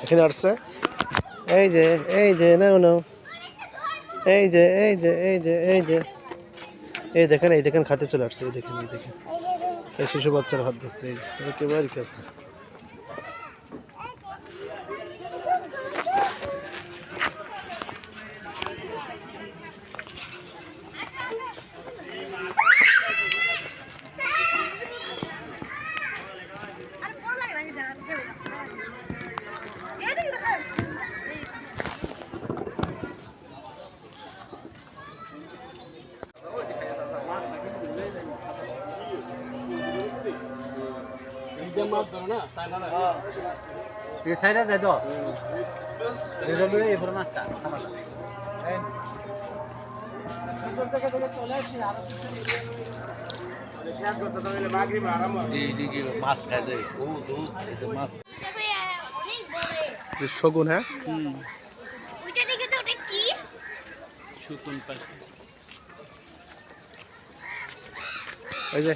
এখানে আসছে। এই যে নাও নাও, এই দেখেন খাতে চলে আসছে। এই দেখেন এই শিশু বাচ্চারা হাত দিচ্ছে, এই যে একেবারে কাছে। শগুন, হ্যাঁ ওই যে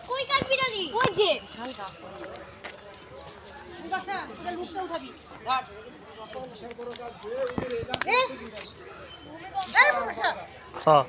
কই কাঠবিড়ালি ওই যে হালকা বাসা পুরো লুকটা উঠাবি এই বাসা হ্যাঁ